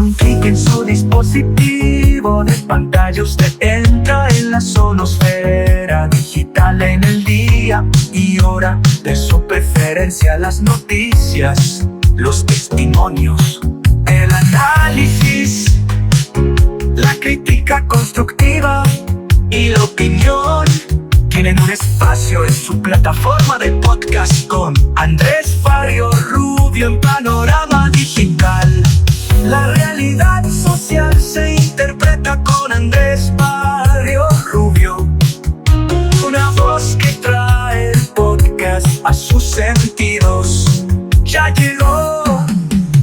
un clic en su dispositivo de pantalla usted entra en la sonosfera digital. En el día y hora de su preferencia, las noticias, los testimonios, el análisis, la crítica constructiva y la opinión tienen un espacio en su plataforma de podcast con Andrés Barrio Rubio en Panorama Digital. La realidad social se interpreta con Andrés Barrio Rubio, una voz que trae el podcast a sus sentidos. Ya llegó,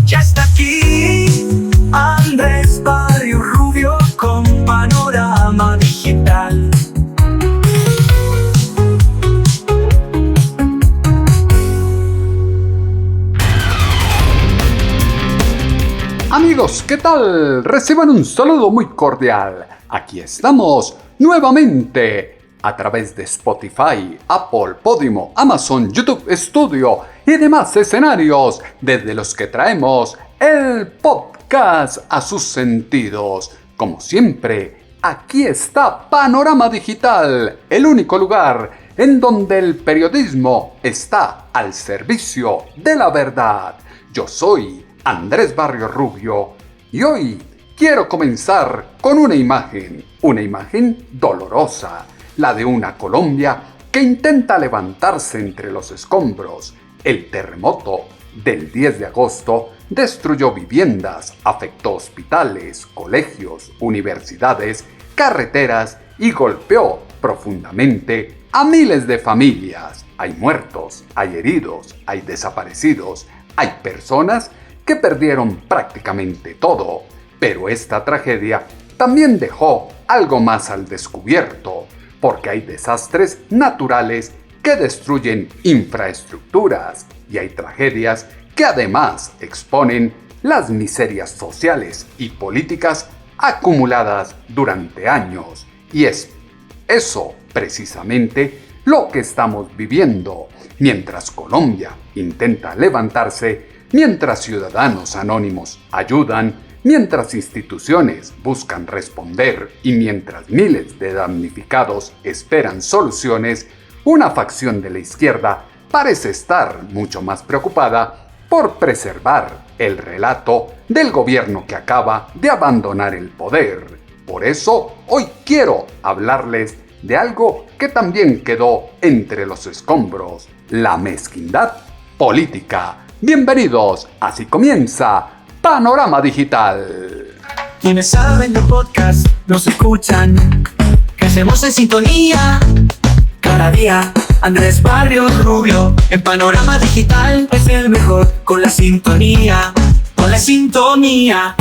ya está aquí, Andrés Barrio Rubio con Panorama Digital. Amigos, ¿qué tal? Reciban un saludo muy cordial. Aquí estamos nuevamente a través de Spotify, Apple, Podimo, Amazon, YouTube Studio y demás escenarios desde los que traemos el podcast a sus sentidos. Como siempre, aquí está Panorama Digital, el único lugar en donde el periodismo está al servicio de la verdad. Yo soy Andrés Barrio Rubio y hoy quiero comenzar con una imagen dolorosa, la de una Colombia que intenta levantarse entre los escombros. El terremoto del 10 de agosto destruyó viviendas, afectó hospitales, colegios, universidades, carreteras y golpeó profundamente a miles de familias. Hay muertos, hay heridos, hay desaparecidos, hay personas que perdieron prácticamente todo, pero esta tragedia también dejó algo más al descubierto, porque hay desastres naturales que destruyen infraestructuras y hay tragedias que además exponen las miserias sociales y políticas acumuladas durante años. Y es eso precisamente lo que estamos viviendo, mientras Colombia intenta levantarse, mientras ciudadanos anónimos ayudan, mientras instituciones buscan responder y mientras miles de damnificados esperan soluciones, una facción de la izquierda parece estar mucho más preocupada por preservar el relato del gobierno que acaba de abandonar el poder. Por eso, hoy quiero hablarles de algo que también quedó entre los escombros: la mezquindad política. Bienvenidos, así comienza Panorama Digital. Quienes saben de podcast nos escuchan, que hacemos en sintonía. Cada día Andrés Barrio Rubio en Panorama Digital es el mejor con la sintonía, con la sintonía.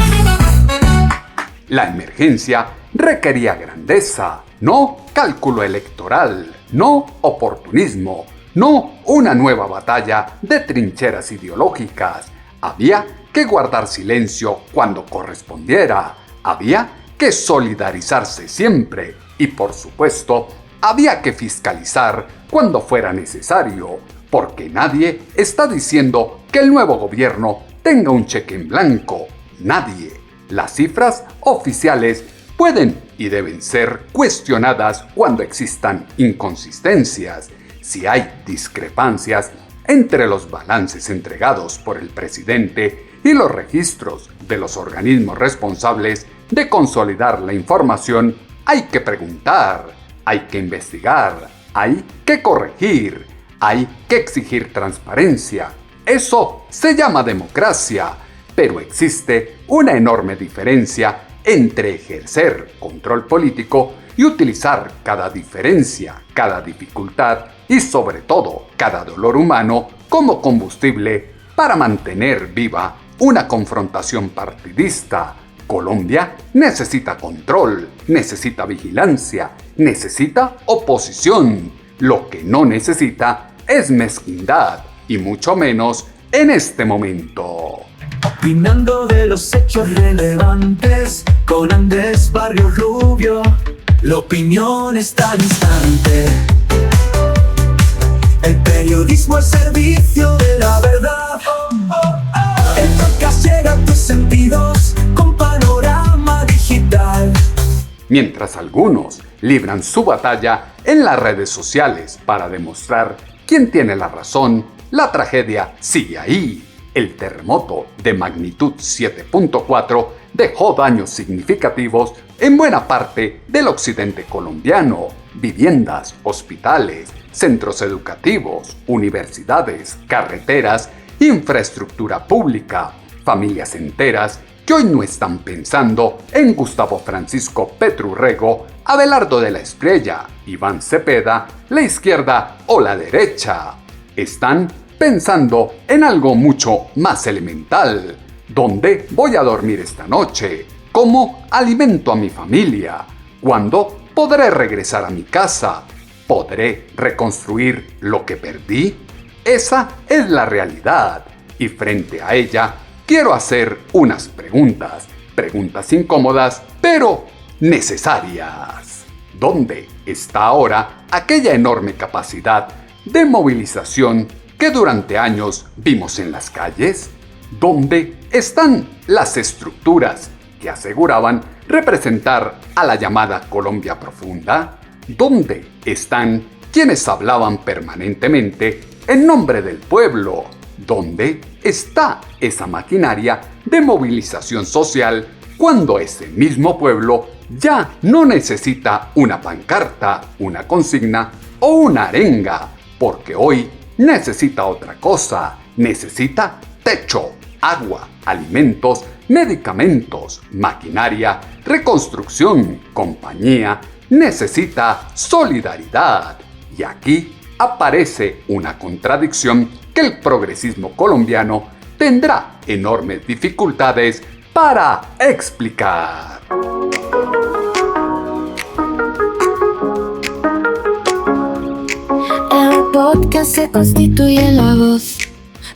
La emergencia requería grandeza, no cálculo electoral, no oportunismo, no una nueva batalla de trincheras ideológicas. Había que guardar silencio cuando correspondiera, había que solidarizarse siempre y, por supuesto, había que fiscalizar cuando fuera necesario, porque nadie está diciendo que el nuevo gobierno tenga un cheque en blanco. Nadie. Las cifras oficiales pueden y deben ser cuestionadas cuando existan inconsistencias. Si hay discrepancias entre los balances entregados por el presidente y los registros de los organismos responsables de consolidar la información, hay que preguntar, hay que investigar, hay que corregir, hay que exigir transparencia. Eso se llama democracia, pero existe una enorme diferencia entre ejercer control político y utilizar cada diferencia, cada dificultad y sobre todo cada dolor humano como combustible para mantener viva una confrontación partidista. Colombia necesita control, necesita vigilancia, necesita oposición. Lo que no necesita es mezquindad, y mucho menos en este momento. Opinando de los hechos relevantes con Andrés Barrio Rubio, la opinión está al instante. El periodismo al servicio de la verdad. El podcast llega a tus sentidos con mientras algunos libran su batalla en las redes sociales para demostrar quién tiene la razón, la tragedia sigue ahí. El terremoto de magnitud 7.4 dejó daños significativos en buena parte del occidente colombiano. Viviendas, hospitales, centros educativos, universidades, carreteras, infraestructura pública, familias enteras que hoy no están pensando en Gustavo Francisco Petrurrego, Abelardo de la Espriella, Iván Cepeda, la izquierda o la derecha. Están pensando en algo mucho más elemental. ¿Dónde voy a dormir esta noche? ¿Cómo alimento a mi familia? ¿Cuándo podré regresar a mi casa? ¿Podré reconstruir lo que perdí? Esa es la realidad, y frente a ella quiero hacer unas preguntas incómodas, pero necesarias. ¿Dónde está ahora aquella enorme capacidad de movilización que durante años vimos en las calles? ¿Dónde están las estructuras que aseguraban representar a la llamada Colombia profunda? ¿Dónde están quienes hablaban permanentemente en nombre del pueblo? ¿Dónde está esa maquinaria de movilización social cuando ese mismo pueblo ya no necesita una pancarta, una consigna o una arenga? Porque hoy necesita otra cosa, necesita techo, agua, alimentos, medicamentos, maquinaria, reconstrucción, compañía, necesita solidaridad. Y aquí aparece una contradicción que el progresismo colombiano tendrá enormes dificultades para explicar. El podcast se constituye la voz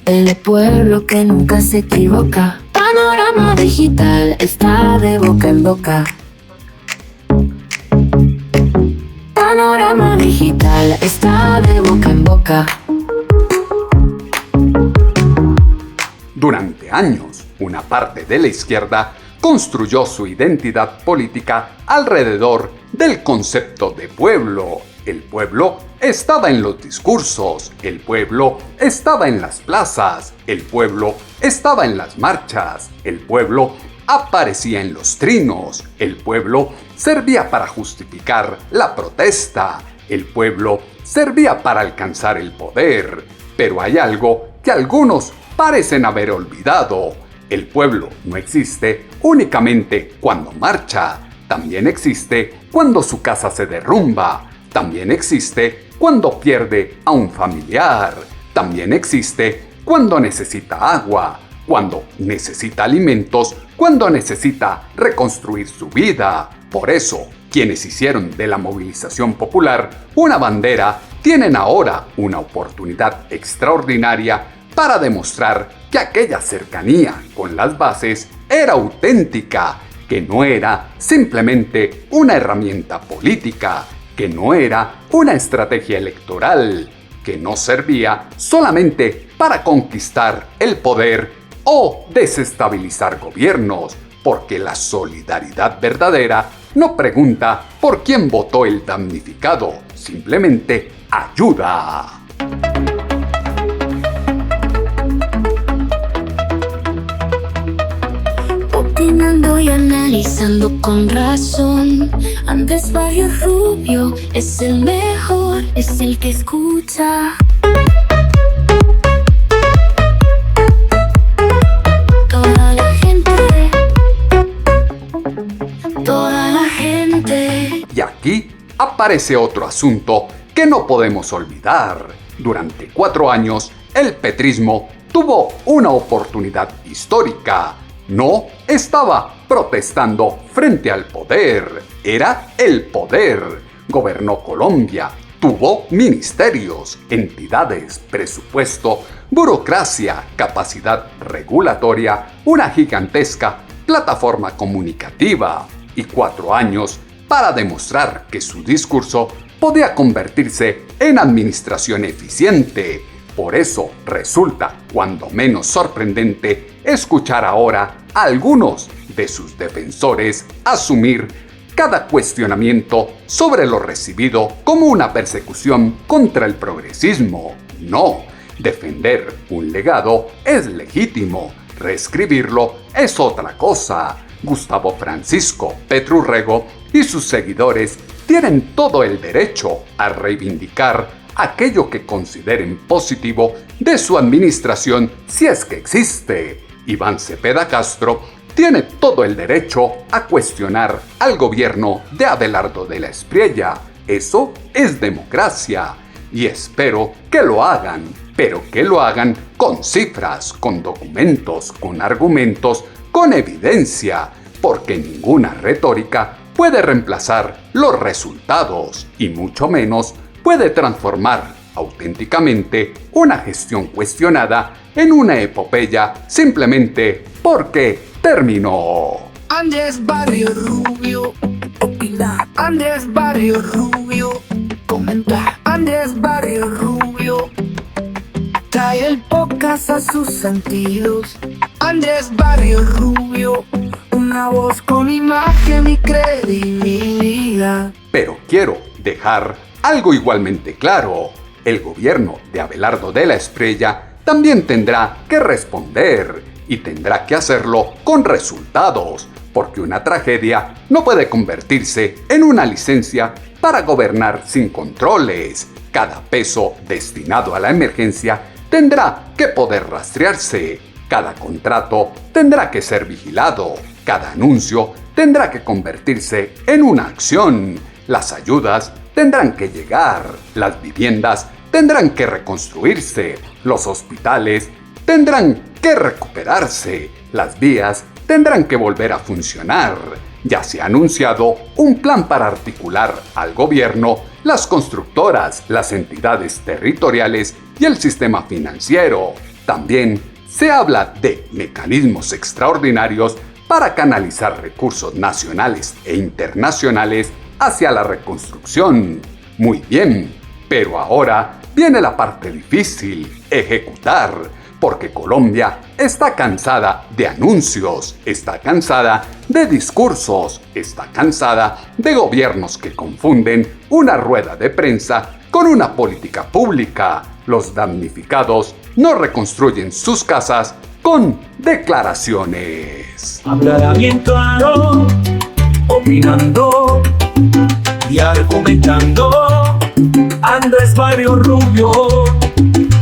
del pueblo que nunca se equivoca. Panorama Digital está de boca en boca. Panorama Digital está de boca en boca. Durante años, una parte de la izquierda construyó su identidad política alrededor del concepto de pueblo. El pueblo estaba en los discursos, el pueblo estaba en las plazas, el pueblo estaba en las marchas, el pueblo aparecía en los trinos, el pueblo servía para justificar la protesta, el pueblo servía para alcanzar el poder. Pero hay algo que algunos parecen haber olvidado. El pueblo no existe únicamente cuando marcha, también existe cuando su casa se derrumba, también existe cuando pierde a un familiar, también existe cuando necesita agua, cuando necesita alimentos, cuando necesita reconstruir su vida. Por eso, quienes hicieron de la movilización popular una bandera tienen ahora una oportunidad extraordinaria para demostrar que aquella cercanía con las bases era auténtica, que no era simplemente una herramienta política, que no era una estrategia electoral, que no servía solamente para conquistar el poder o desestabilizar gobiernos, porque la solidaridad verdadera no pregunta por quién votó el damnificado, simplemente ayuda. Opinando y analizando con razón. Antes Barrio Rubio es el mejor, es el que escucha. Toda la gente. Y aquí aparece otro asunto que no podemos olvidar. Durante 4 años, el petrismo tuvo una oportunidad histórica. No estaba protestando frente al poder, era el poder. Gobernó Colombia, tuvo ministerios, entidades, presupuesto, burocracia, capacidad regulatoria, una gigantesca plataforma comunicativa y 4 años para demostrar que su discurso podía convertirse en administración eficiente. Por eso resulta cuando menos sorprendente escuchar ahora a algunos de sus defensores asumir cada cuestionamiento sobre lo recibido como una persecución contra el progresismo. No, defender un legado es legítimo, reescribirlo es otra cosa. Gustavo Francisco Petrurrego y sus seguidores tienen todo el derecho a reivindicar aquello que consideren positivo de su administración si es que existe. Iván Cepeda Castro tiene todo el derecho a cuestionar al gobierno de Abelardo de la Espriella. Eso es democracia y espero que lo hagan, pero que lo hagan con cifras, con documentos, con argumentos, con evidencia, porque ninguna retórica puede reemplazar los resultados y mucho menos puede transformar auténticamente una gestión cuestionada en una epopeya simplemente porque terminó. Andrés Barrio Rubio opina, Andrés Barrio Rubio comenta, Andrés Barrio Rubio trae el podcast a sus sentidos. Andrés Barrio Rubio, una voz con imagen y credibilidad. Pero quiero dejar algo igualmente claro. El gobierno de Abelardo de la Espriella también tendrá que responder y tendrá que hacerlo con resultados, porque una tragedia no puede convertirse en una licencia para gobernar sin controles. Cada peso destinado a la emergencia tendrá que poder rastrearse. Cada contrato tendrá que ser vigilado. Cada anuncio tendrá que convertirse en una acción. Las ayudas tendrán que llegar. Las viviendas tendrán que reconstruirse. Los hospitales tendrán que recuperarse. Las vías tendrán que volver a funcionar. Ya se ha anunciado un plan para articular al gobierno, las constructoras, las entidades territoriales y el sistema financiero. También se habla de mecanismos extraordinarios para canalizar recursos nacionales e internacionales hacia la reconstrucción. Muy bien, pero ahora viene la parte difícil, ejecutar, porque Colombia está cansada de anuncios, está cansada de discursos, está cansada de gobiernos que confunden una rueda de prensa con una política pública. Los damnificados no reconstruyen sus casas con declaraciones. Hablamiento, opinando y argumentando. Andrés Barrio Rubio,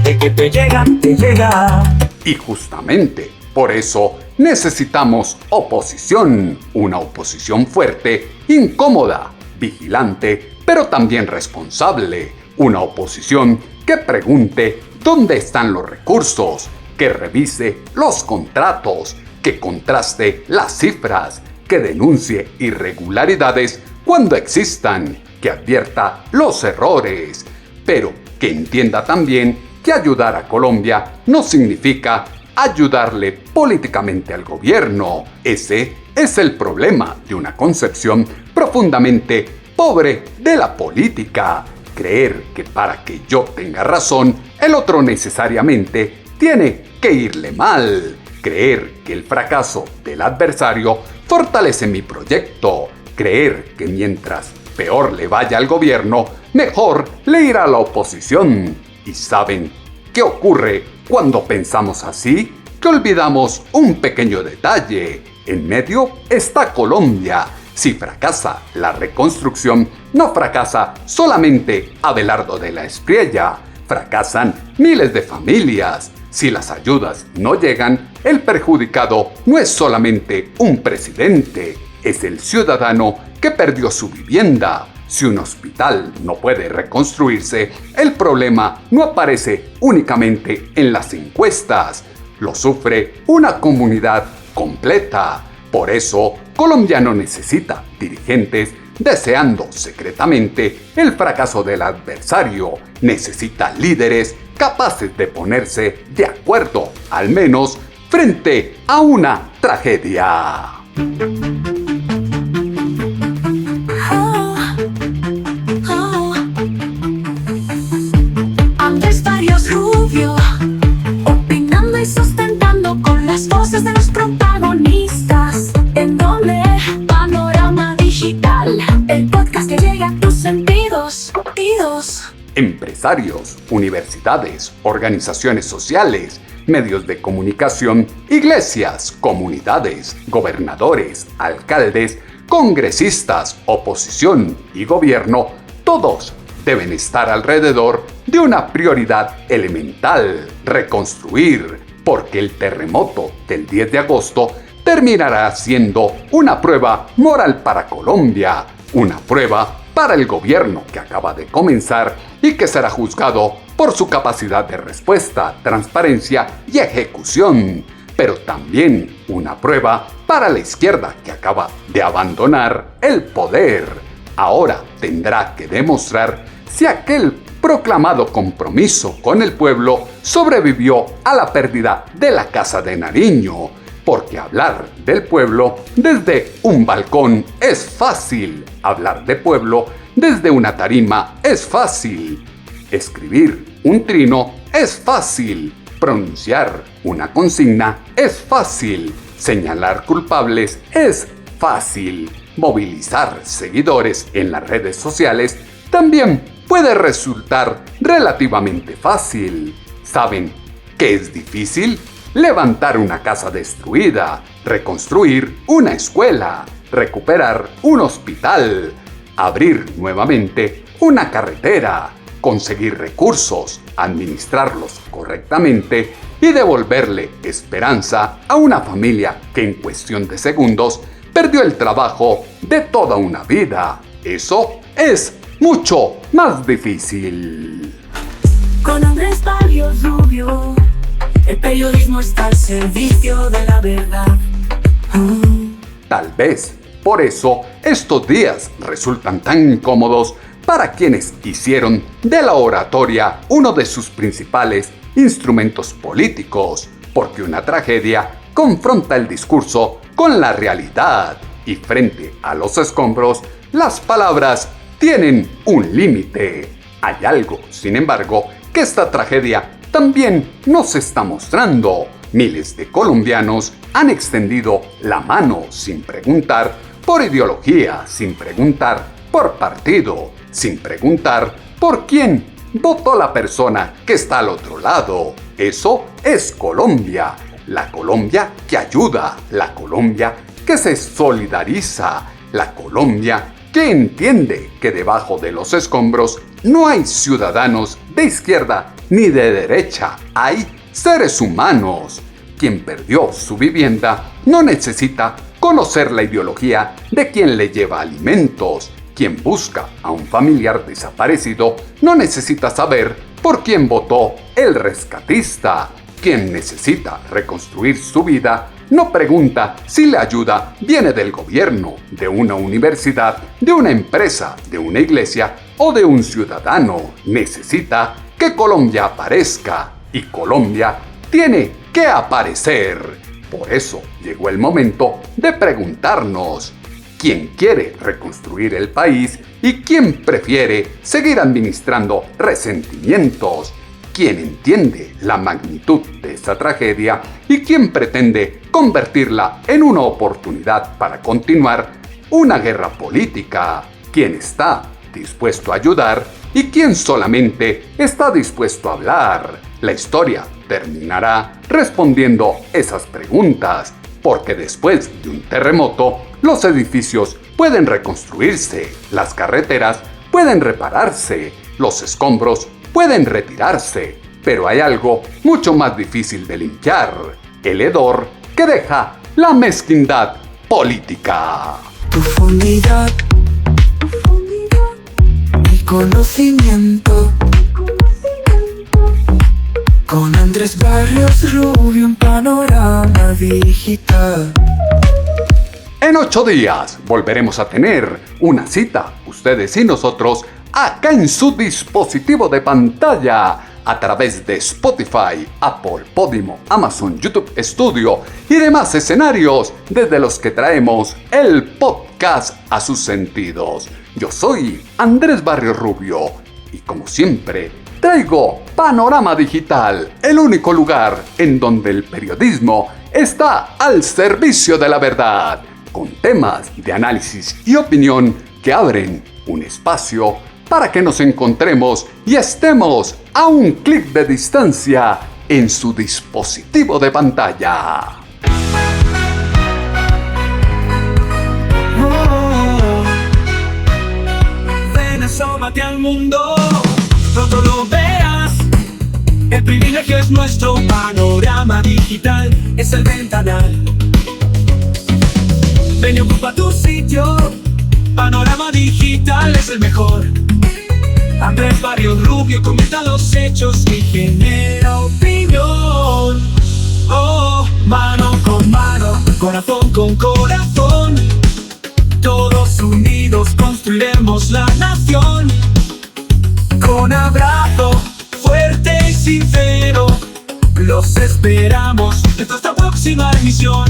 de que te llega, te llega. Y justamente por eso necesitamos oposición, una oposición fuerte, incómoda, vigilante, pero también responsable. Una oposición que pregunte dónde están los recursos, que revise los contratos, que contraste las cifras, que denuncie irregularidades cuando existan, que advierta los errores, pero que entienda también que ayudar a Colombia no significa ayudarle políticamente al gobierno. Ese es el problema de una concepción profundamente pobre de la política. Creer que para que yo tenga razón, el otro necesariamente tiene que irle mal. Creer que el fracaso del adversario fortalece mi proyecto. Creer que mientras peor le vaya al gobierno, mejor le irá a la oposición. ¿Y saben qué ocurre cuando pensamos así? Que olvidamos un pequeño detalle. En medio está Colombia. Si fracasa la reconstrucción, no fracasa solamente Abelardo de la Espriella, fracasan miles de familias. Si las ayudas no llegan, el perjudicado no es solamente un presidente, es el ciudadano que perdió su vivienda. Si un hospital no puede reconstruirse, el problema no aparece únicamente en las encuestas, lo sufre una comunidad completa. Por eso, Colombia no necesita dirigentes deseando secretamente el fracaso del adversario. Necesita líderes capaces de ponerse de acuerdo, al menos frente a una tragedia. Andrés Barrio Rubio, opinando y sustentando con las voces de los protagonistas. En doble panorama digital. empresarios, universidades, organizaciones sociales, medios de comunicación, iglesias, comunidades, gobernadores, alcaldes, congresistas, oposición y gobierno, todos deben estar alrededor de una prioridad elemental: reconstruir, porque el terremoto del 10 de agosto terminará siendo una prueba moral para Colombia, una prueba para el gobierno que acaba de comenzar y que será juzgado por su capacidad de respuesta, transparencia y ejecución, pero también una prueba para la izquierda que acaba de abandonar el poder. Ahora tendrá que demostrar si aquel proclamado compromiso con el pueblo sobrevivió a la pérdida de la Casa de Nariño, porque hablar del pueblo desde un balcón es fácil, hablar de pueblo desde una tarima es fácil, escribir un trino es fácil, pronunciar una consigna es fácil, señalar culpables es fácil, movilizar seguidores en las redes sociales también puede resultar relativamente fácil. ¿Saben qué es difícil? Levantar una casa destruida, reconstruir una escuela, recuperar un hospital, abrir nuevamente una carretera, conseguir recursos, administrarlos correctamente y devolverle esperanza a una familia que en cuestión de segundos perdió el trabajo de toda una vida. Eso es mucho más difícil. Con Andrés Barrios Rubio, el periodismo está al servicio de la verdad. Tal vez por eso estos días resultan tan incómodos para quienes hicieron de la oratoria uno de sus principales instrumentos políticos, porque una tragedia confronta el discurso con la realidad y frente a los escombros, las palabras tienen un límite. Hay algo, sin embargo, que esta tragedia también nos está mostrando. Miles de colombianos han extendido la mano sin preguntar por ideología, sin preguntar por partido, sin preguntar por quién votó la persona que está al otro lado. Eso es Colombia, la Colombia que ayuda, la Colombia que se solidariza, la Colombia que entiende que debajo de los escombros no hay ciudadanos de izquierda ni de derecha, hay seres humanos. Quien perdió su vivienda no necesita conocer la ideología de quien le lleva alimentos. Quien busca a un familiar desaparecido no necesita saber por quién votó el rescatista. Quien necesita reconstruir su vida no pregunta si la ayuda viene del gobierno, de una universidad, de una empresa, de una iglesia o de un ciudadano. Necesita que Colombia aparezca y Colombia tiene que aparecer. Por eso llegó el momento de preguntarnos: ¿quién quiere reconstruir el país y quién prefiere seguir administrando resentimientos? ¿Quién entiende la magnitud de esta tragedia y quién pretende convertirla en una oportunidad para continuar una guerra política? ¿Quién está dispuesto a ayudar y quién solamente está dispuesto a hablar? La historia terminará respondiendo esas preguntas, porque después de un terremoto, los edificios pueden reconstruirse, las carreteras pueden repararse, los escombros pueden retirarse, pero hay algo mucho más difícil de limpiar: el hedor que deja la mezquindad política. Profundidad y conocimiento. Con Andrés Barrios Rubio en Panorama Digital. En 8 días volveremos a tener una cita, ustedes y nosotros, acá en su dispositivo de pantalla, a través de Spotify, Apple, Podimo, Amazon, YouTube Studio y demás escenarios desde los que traemos el podcast a sus sentidos. Yo soy Andrés Barrios Rubio y como siempre traigo Panorama Digital, el único lugar en donde el periodismo está al servicio de la verdad, con temas de análisis y opinión que abren un espacio para que nos encontremos y estemos a un clic de distancia en su dispositivo de pantalla. Ven, asómate al mundo, pronto lo verás. El privilegio es nuestro, panorama digital es el ventanal. Ven y ocupa tu sitio, panorama digital es el mejor. Andrés Barrios Rubio comenta los hechos y genera opinión. Oh, mano con mano, corazón con corazón, todos unidos construiremos la nación. Con abrazo fuerte y sincero, los esperamos en nuestra próxima emisión.